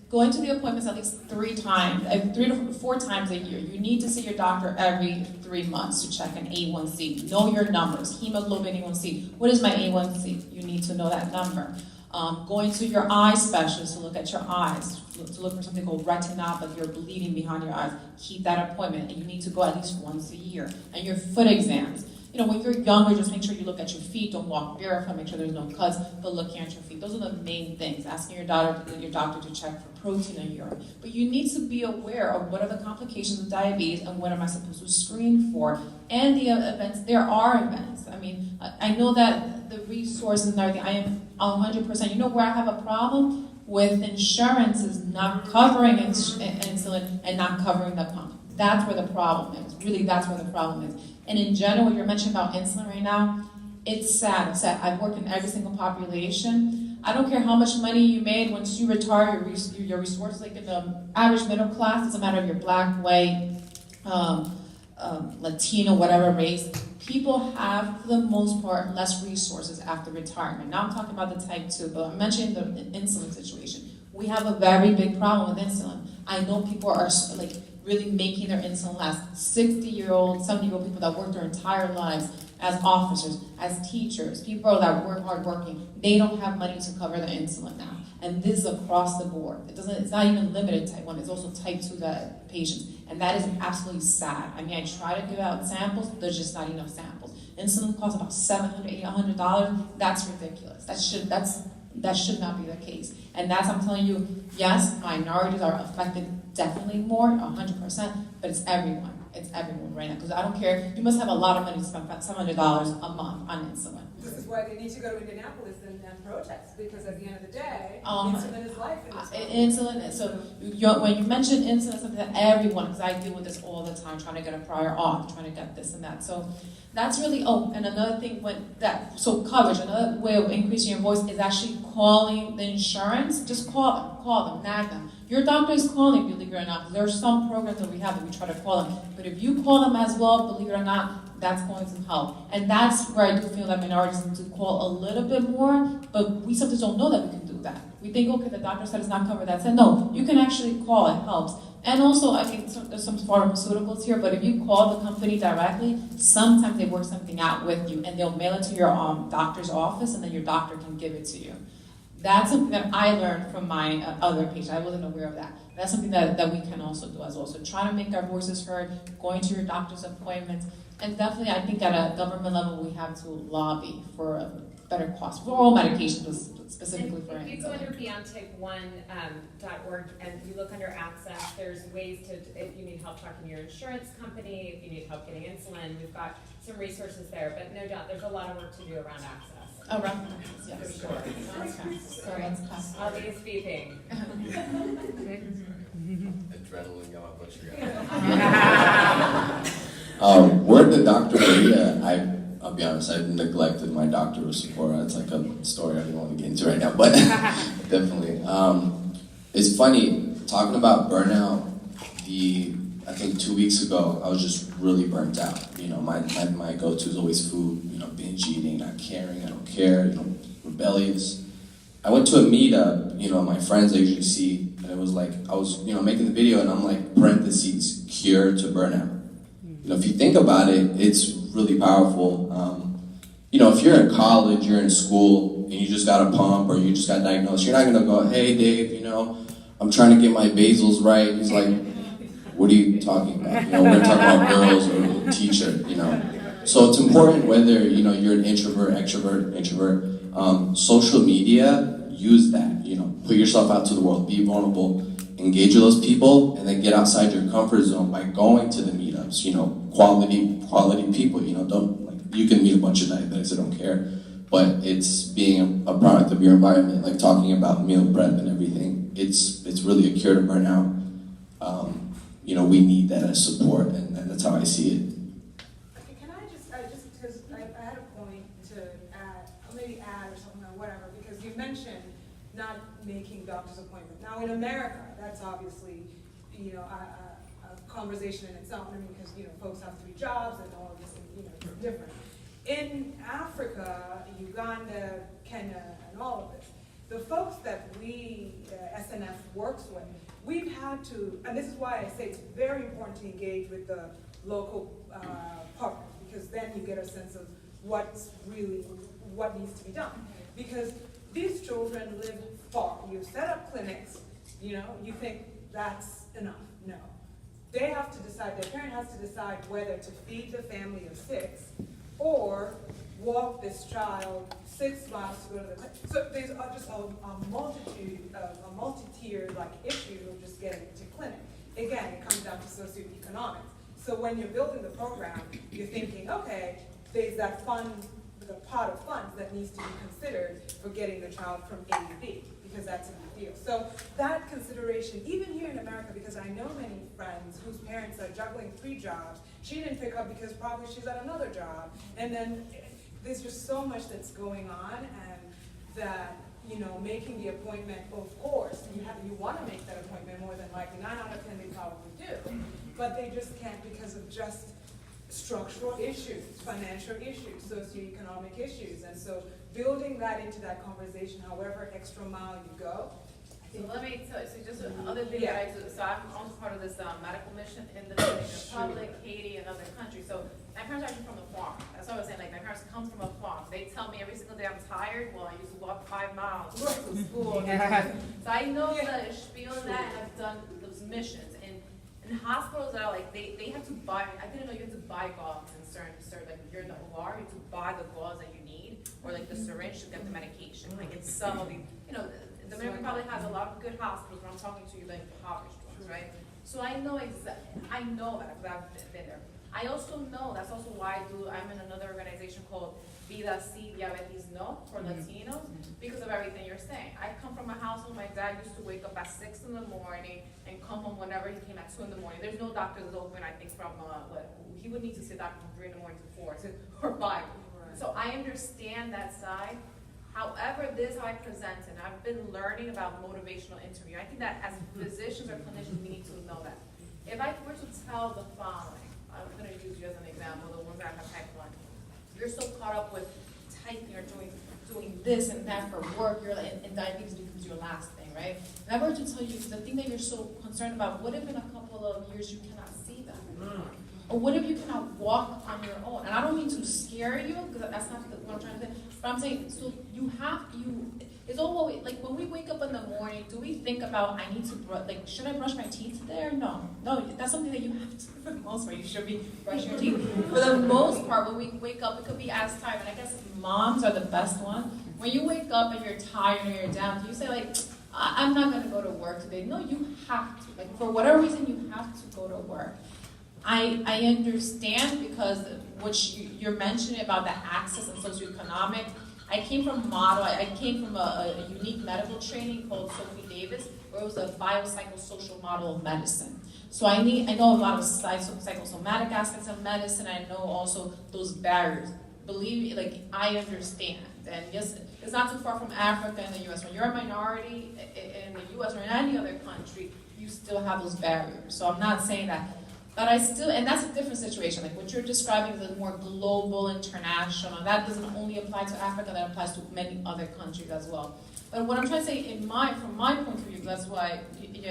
going to the appointments at least 3 to 4 times a year. You need to see your doctor every 3 months to check an A1C. Know your numbers, hemoglobin A1C. What is my A1C? You need to know that number. Going to your eye specialist to look at your eyes, to look for something called retinopathy or bleeding behind your eyes. Keep that appointment, and you need to go at least once a year. And your foot exams. You know, when you're younger, just make sure you look at your feet. Don't walk barefoot. Make sure there's no cuts, but looking at your feet. Those are the main things. Asking your doctor to check for protein in urine. But you need to be aware of what are the complications of diabetes and what am I supposed to screen for. And the events, there are events. I mean, I know that the resources and everything, I am 100%. You know where I have a problem? With insurance is not covering insulin and not covering the pump. That's where the problem is. Really, that's where the problem is. And in general, you're mentioning about insulin right now, it's sad. It's sad. I've worked in every single population. I don't care how much money you made once you retire, your resources, like in the average middle class, doesn't matter if you're black, white, Latino, whatever race, people have, for the most part, less resources after retirement. Now I'm talking about the type 2, but I'm mentioning the insulin situation. We have a very big problem with insulin. I know people are like really making their insulin last. 60-year-old, 70-year-old people that work their entire lives as officers, as teachers, people that work hard working, they don't have money to cover their insulin now. And this is across the board. It's not even limited to type 1, it's also type 2 patients. And that is absolutely sad. I mean, I try to give out samples, there's just not enough samples. Insulin costs about $700, $800. That's ridiculous. That should not be the case. And that's, I'm telling you, yes, minorities are affected definitely more, 100%, but it's everyone. It's everyone right now. Because I don't care, you must have a lot of money to spend $700 a month on insulin. This is why they need to go to Indianapolis and protest, because at the end of the day, insulin is life in this world. Insulin, so when you mention insulin, it's something that everyone, because I deal with this all the time, trying to get a prior auth, trying to get this and that. So that's really, and another thing so coverage, another way of increasing your voice is actually calling the insurance. Just call them, nag them. Your doctor is calling, believe it or not. There are some programs that we have that we try to call them. But if you call them as well, believe it or not, that's going to help. And that's where I do feel that minorities need to call a little bit more, but we sometimes don't know that we can do that. We think, okay, the doctor said it's not covered, that's it. No, you can actually call, it helps. And also, I think there's some pharmaceuticals here, but if you call the company directly, sometimes they work something out with you, and they'll mail it to your doctor's office, and then your doctor can give it to you. That's something that I learned from my other patient. I wasn't aware of that. That's something that we can also do as well. So trying to make our voices heard, going to your doctor's appointments, and definitely I think at a government level we have to lobby for a better cost for all medications, but specifically for insulin. If you go under beyondtype1.org and you look under access, there's ways to, if you need help talking to your insurance company, if you need help getting insulin, we've got some resources there, but no doubt there's a lot of work to do around access. Around access, yes. For sure. Sorry, let's pass. All these beeping. Adrenaline going, what you got? Where the Dr. Maria, I'll be honest, I've neglected my doctoral support. It's like a story I don't want to get into right now, but definitely. It's funny, talking about burnout, I think 2 weeks ago, I was just really burnt out. You know, my go-to is always food, you know, binge eating, not caring, I don't care, you know, rebellious. I went to a meetup, you know, my friends I usually see, and it was like, I was, you know, making the video and I'm like, parentheses, cure to burnout. You know, if you think about it, it's really powerful. You know, if you're in college, you're in school, and you just got a pump or you just got diagnosed, you're not gonna go, hey Dave, you know, I'm trying to get my basals right. He's like, what are you talking about? You know, we're talking about girls or a teacher, you know. So it's important whether, you know, you're an introvert, extrovert, introvert. Social media, use that, you know, put yourself out to the world, be vulnerable, engage with those people, and then get outside your comfort zone by going to the meetups, you know, quality people, you know, you can meet a bunch of diabetics, I don't care, but it's being a product of your environment, like talking about meal prep and everything. It's really a cure to burnout. You know, we need that as support, and that's how I see it. Okay, can I just because I had a point to add, or maybe add or something or whatever, because you mentioned not making doctor's appointments. Now in America, that's obviously, you know, a conversation in itself. I mean, because, you know, folks have 3 jobs and all of this, and, you know, it's different. In Africa, Uganda, Kenya, and all of this, the folks that we, SNF works with, we've had to, and this is why I say it's very important to engage with the local partners, because then you get a sense of what needs to be done. Because these children live far. You set up clinics, you think that's enough. No. They have to decide, their parent has to decide whether to feed the family of 6 or walk this child 6 miles to go to the clinic. So there's just a multitude, a multi-tiered issue of just getting to clinic. Again, it comes down to socioeconomics. So when you're building the program, you're thinking, okay, there's that fund, the pot of funds that needs to be considered for getting the child from A to B, because that's a big deal. So that consideration, even here in America, because I know many friends whose parents are juggling 3 jobs, she didn't pick up because probably she's at another job, and then there's just so much that's going on, and that, making the appointment, of course, you want to make that appointment more than likely. 9 out of 10 they probably do, but they just can't because of just structural issues, financial issues, socioeconomic issues, and so building that into that conversation, however extra mile you go. So let me tell you, so just another thing Yeah. that I do, so I'm also part of this medical mission in the Dominican Republic, Haiti, and other countries. So my parents are actually from the farm. That's what I was saying, my parents come from a farm. They tell me every single day I'm tired. Well, I used to walk 5 miles to school. So I know the spiel of that, and I've done those missions. And hospitals that are they have to buy, I didn't know you have to buy gauze in certain, you're in the OR, you have to buy the gauze that you need, or the syringe to get the medication. It's some of the, the Dominican Republic has a lot of good hospitals, but I'm talking to you impoverished ones, right? So I know that because I've been there. I also know, that's also why I'm in another organization called Vida Si Diabetes No for Latinos, because of everything you're saying. I come from a household, my dad used to wake up at 6 in the morning and come home whenever he came at 2 in the morning. There's no doctors open, I think, from, he would need to see a doctor from 3 in the morning to 4 or 5. Right. So I understand that side. However, this is how I present it. I've been learning about motivational interviewing. I think that as physicians or clinicians, we need to know that. If I were to tell the following, I'm going to use you as an example, the ones that have type 1. You're so caught up with typing or doing this and that for work, you're and diabetes becomes your last thing, right? And I were to tell you the thing that you're so concerned about, what if in a couple of years you cannot see them? Or what if you cannot walk on your own? And I don't mean to scare you, because that's not what I'm trying to say, but I'm saying, so it's all when we wake up in the morning, do we think about, I need to, should I brush my teeth today or no? No, that's something that you have to, for the most part, you should be brushing your teeth. For the most part, when we wake up, it could be as tired, and I guess moms are the best one. When you wake up and you're tired or you're down, do you say I'm not gonna go to work today? No, you have to, for whatever reason, you have to go to work. I understand because what you're mentioning about the access and socioeconomic, I came from a unique medical training called Sophie Davis, where it was a biopsychosocial model of medicine. So I know a lot of psychosomatic aspects of medicine. I know also those barriers. Believe me, I understand. And yes, it's not too far from Africa and the U.S. When you're a minority in the U.S. or in any other country, you still have those barriers. So I'm not saying that. But and that's a different situation. What you're describing is a more global, international. That doesn't only apply to Africa, that applies to many other countries as well. But what I'm trying to say, from my point of view, that's why you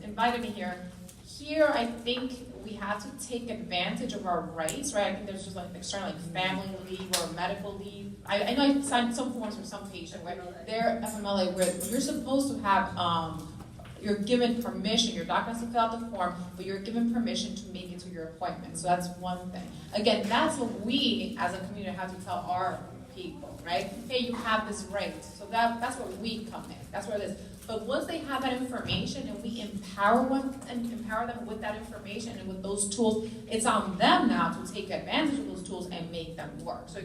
invited me here. Here, I think we have to take advantage of our rights, right? I think there's just external family leave or medical leave. I know I signed some forms for some patient where they're FMLA, where you're supposed to have you're given permission, your doctor has to fill out the form, but you're given permission to make it to your appointment. So that's one thing. Again, that's what we as a community have to tell our people, right? Hey, you have this right. So that's where we come in. That's where it is. But once they have that information and we empower them with that information and with those tools, it's on them now to take advantage of those tools and make them work. So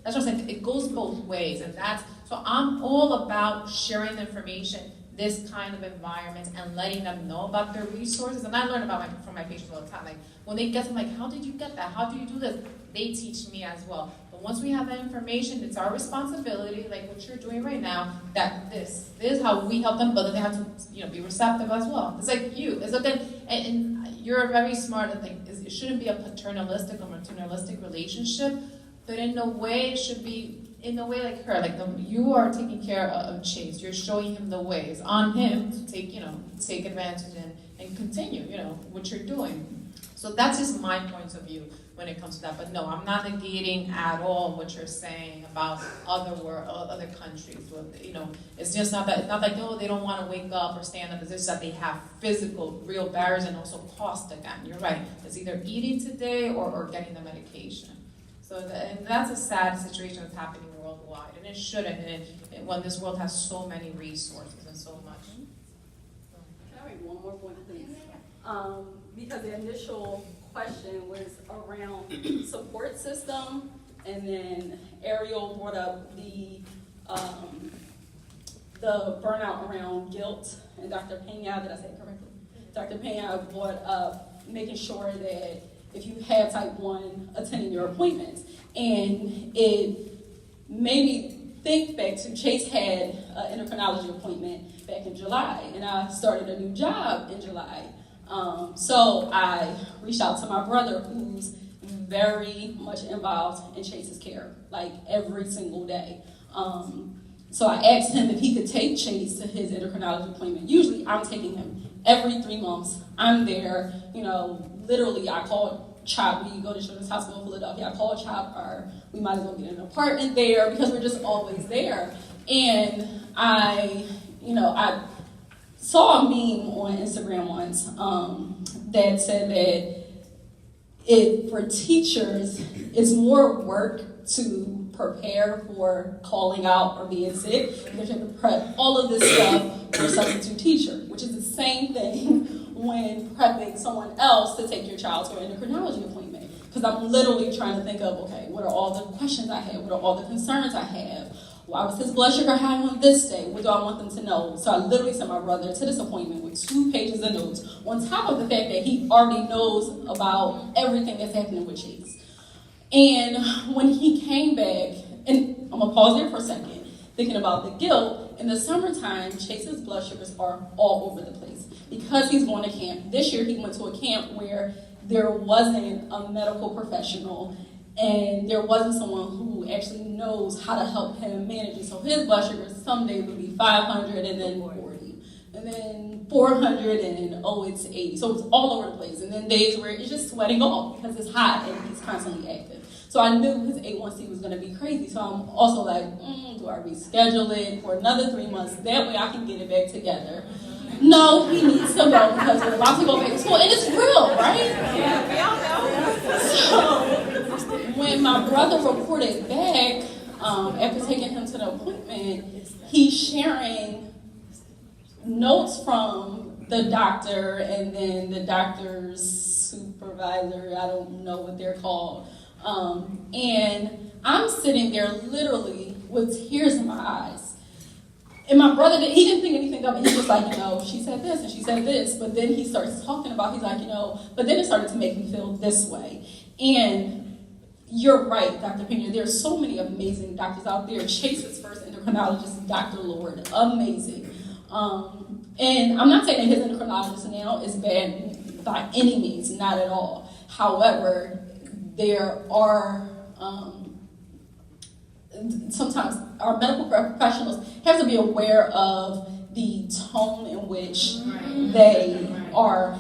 that's what I'm saying, it goes both ways. So I'm all about sharing the information, this kind of environment, and letting them know about their resources. And I learn from my patients all the time. When they get them, how did you get that? How do you do this? They teach me as well. But once we have that information, it's our responsibility, like what you're doing right now, that this is how we help them, but then they have to be receptive as well. It's like you. It's okay, and you're very smart. I think it shouldn't be a paternalistic or maternalistic relationship, but in a way it should be in a way like her, like you are taking care of Chase. You're showing him the way. It's on him to take advantage and continue, what you're doing. So that's just my point of view when it comes to that. But no, I'm not negating at all what you're saying about other countries. It's just not that. It's not like, oh, they don't want to wake up or stand up. It's just that they have physical, real barriers and also cost again. You're right. It's either eating today or getting the medication. So and that's a sad situation that's happening worldwide, and it shouldn't. And when this world has so many resources and so much. Can I make one more point, please? Because the initial question was around support system, and then Ariel brought up the burnout around guilt, and Dr. Pena, did I say it correctly? Dr. Pena brought up making sure that if you have type 1, attending your appointments. And it made me think back to Chase had an endocrinology appointment back in July, and I started a new job in July. So I reached out to my brother, who's very much involved in Chase's care, like every single day. So I asked him if he could take Chase to his endocrinology appointment. Usually I'm taking him every 3 months. I'm there, literally I called CHOP. We go to Children's Hospital in Philadelphia. I called CHOP, or we might as well get an apartment there because we're just always there. And I saw a meme on Instagram once that said that for teachers, it's more work to prepare for calling out or being sick because you have to prep all of this stuff for a substitute teacher, which is the same thing when prepping someone else to take your child to an endocrinology appointment. Because I'm literally trying to think of, okay, what are all the questions I have? What are all the concerns I have? Why was his blood sugar high on this day? What do I want them to know? So I literally sent my brother to this appointment with 2 pages of notes, on top of the fact that he already knows about everything that's happening with Chase. And when he came back, and I'm going to pause there for a second, thinking about the guilt, in the summertime, Chase's blood sugars are all over the place because he's going to camp. This year he went to a camp where there wasn't a medical professional and there wasn't someone who actually knows how to help him manage it. So his blood sugars some days would be 500 and then 40, and then 400 and it's 80. So it's all over the place. And then days where it's just sweating off because it's hot and he's constantly active. So I knew his A1C was going to be crazy. So I'm also like, do I reschedule it for another 3 months? That way I can get it back together. No, he needs to go because we're about to go back to school. And it's real, right? Yeah, we all know. So when my brother reported back, after taking him to the appointment, he's sharing notes from the doctor and then the doctor's supervisor, I don't know what they're called. And I'm sitting there literally with tears in my eyes. And my brother, he didn't think anything of it. He was like, she said this and she said this. But then he starts talking about, he's like, but then it started to make me feel this way. And you're right, Dr. Pena. There's so many amazing doctors out there. Chase's first endocrinologist, Dr. Lord, amazing. And I'm not saying that his endocrinologist now is bad by any means, not at all. However, there are sometimes our medical professionals have to be aware of the tone in which they are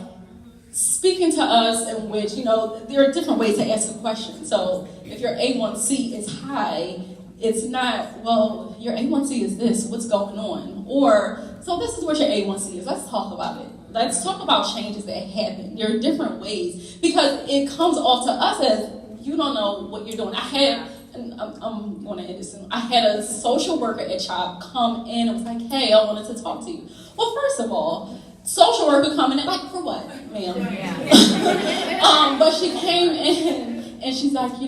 speaking to us, in which, there are different ways to ask a question. So if your A1C is high, it's not, well, your A1C is this, what's going on? Or, so this is what your A1C is, let's talk about it. Let's talk about changes that happen. There are different ways, because it comes off to us as, you don't know what you're doing. I'm going to end this soon. I had a social worker at CHOP come in and was like, hey, I wanted to talk to you. Well, first of all, social worker coming in, like, for what, ma'am? Yeah. But she came in and she's like,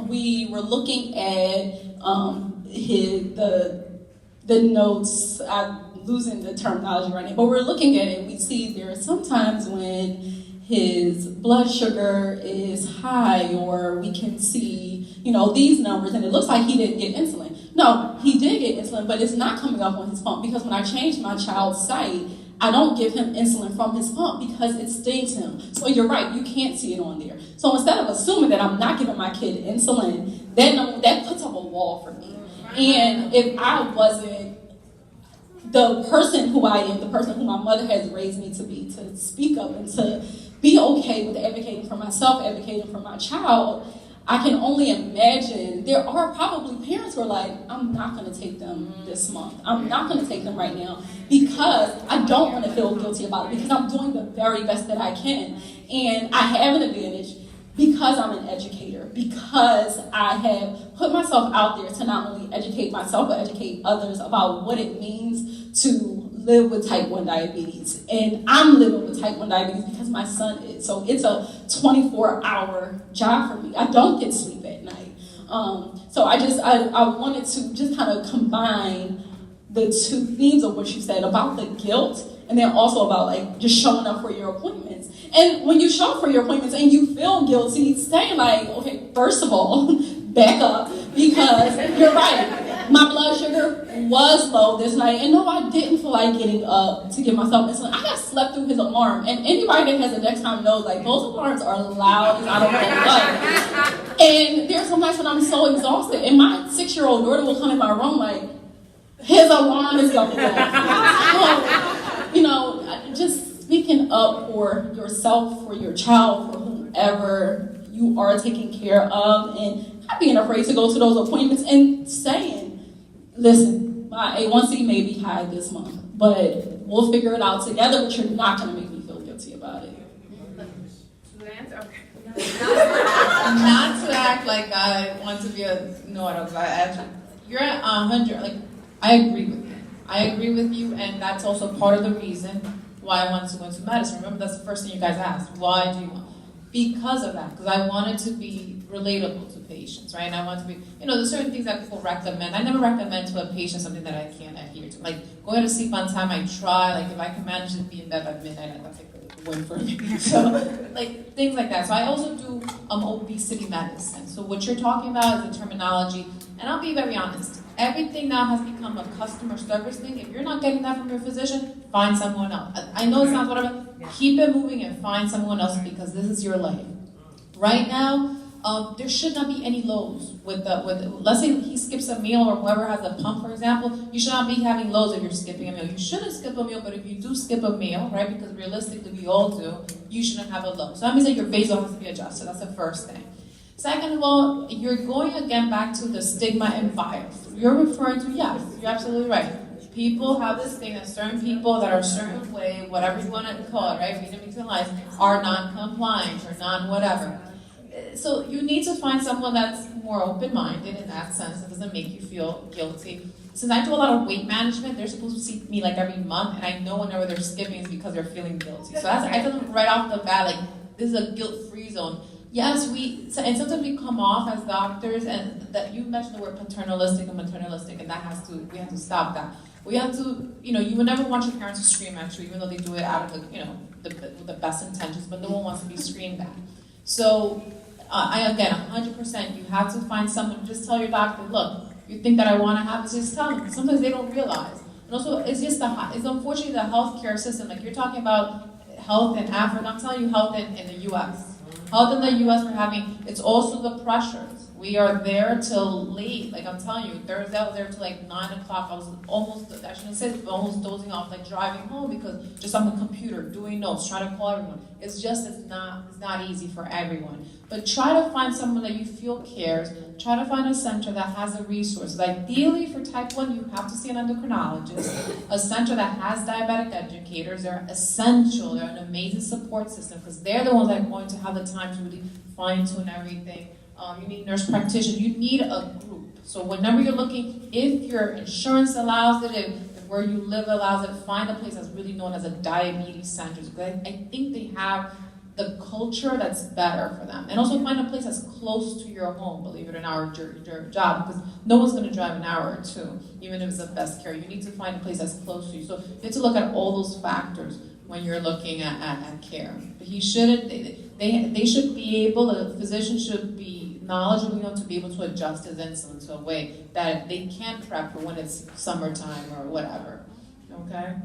we were looking at the notes. I'm losing the terminology right now, but we're looking at it and we see there are sometimes when his blood sugar is high, or we can see, these numbers, and it looks like he didn't get insulin. No, he did get insulin, but it's not coming up on his pump, because when I changed my child's site, I don't give him insulin from his pump because it stings him. So you're right, you can't see it on there. So instead of assuming that I'm not giving my kid insulin, that puts of a wall for me. And if I wasn't the person who I am, the person who my mother has raised me to be, to speak up and to be okay with advocating for myself, advocating for my child, I can only imagine there are probably parents who are like, I'm not going to take them this month. I'm not going to take them right now because I don't want to feel guilty about it, because I'm doing the very best that I can. And I have an advantage because I'm an educator, because I have put myself out there to not only educate myself, but educate others about what it means to live with type 1 diabetes. And I'm living with type 1 diabetes because my son is. So it's a 24-hour job for me. I don't get sleep at night. So I wanted to just kind of combine the two themes of what you said about the guilt, and then also about like just showing up for your appointments. And when you show up for your appointments and you feel guilty, saying like, okay, first of all, back up, because you're right. My blood sugar was low this night, and no, I didn't feel like getting up to give myself insulin. I have slept through his alarm, and anybody that has a Dexcom knows, like, those alarms are loud as I don't know what. And there's some nights when I'm so exhausted, and my 6-year-old daughter will come in my room like, his alarm is going off. So, you know, just speaking up for yourself, for your child, for whomever you are taking care of, and not being afraid to go to those appointments and saying, listen, my A1C may be high this month, but we'll figure it out together, but you're not going to make me feel guilty about it. Lance, okay. Not to act like I want to be you're at 100, like, I agree with you. I agree with you, and that's also part of the reason why I wanted to go into medicine. Remember, that's the first thing you guys asked. Why do you want? Because of that, because I wanted to be relatable to patients, right? And I want to be, you know, there's certain things that people recommend. I never recommend to a patient something that I can't adhere to. Like, going to sleep on time, I try. Like, if I can manage to be in bed by midnight, that's like a win for me. So, like, things like that. So I also do obesity medicine. So what you're talking about is the terminology. And I'll be very honest. Everything now has become a customer service thing. If you're not getting that from your physician, find someone else. I know it sounds whatever. Keep it moving and find someone else, because this is your life. Right now, there should not be any lows with let's say he skips a meal, or whoever has a pump, for example, you should not be having lows if you're skipping a meal. You shouldn't skip a meal, but if you do skip a meal, right, because realistically we all do, you shouldn't have a low. So that means that your basal has to be adjusted. That's the first thing. Second of all, you're going again back to the stigma and bias. You're referring to, yes, you're absolutely right. People have this thing that certain people that are a certain way, whatever you want to call it, right, reason between lies, are non-compliant or non-whatever. So you need to find someone that's more open-minded in that sense, that doesn't make you feel guilty. Since I do a lot of weight management, they're supposed to see me like every month, and I know whenever they're skipping it's because they're feeling guilty. So I tell them right off the bat, like, this is a guilt-free zone. Yes, and sometimes we come off as doctors, and that you mentioned the word paternalistic and maternalistic, and we have to stop that. We have to, you would never want your parents to scream at you, even though they do it out of the best intentions, but no one wants to be screamed at. So, again, 100%, you have to find someone, just tell your doctor, look, you think that I want to have this, just tell them. Sometimes they don't realize. And also, it's unfortunately the healthcare system, like you're talking about health in Africa, I'm telling you health in the U.S. Health in the U.S. it's also the pressures. We are there till late. Like I'm telling you, Thursday I was there till like 9 o'clock. I was almost dozing off, like driving home because just on the computer, doing notes, trying to call everyone. It's not easy for everyone. But try to find someone that you feel cares. Try to find a center that has the resources. Ideally for type 1, you have to see an endocrinologist. A center that has diabetic educators. They're essential. They're an amazing support system because they're the ones that are going to have the time to really fine-tune everything. You need nurse practitioners. You need a group. So whenever you're looking, if your insurance allows it, if where you live allows it, find a place that's really known as a diabetes center. I think they have the culture that's better for them. And also find a place that's close to your home, believe it or not, or your job, because no one's going to drive an hour or two, even if it's the best care. You need to find a place that's close to you. So you have to look at all those factors when you're looking at care. But they should be able, the physician should be knowledgeable to be able to adjust his insulin to a way that they can prep for when it's summertime or whatever. Okay?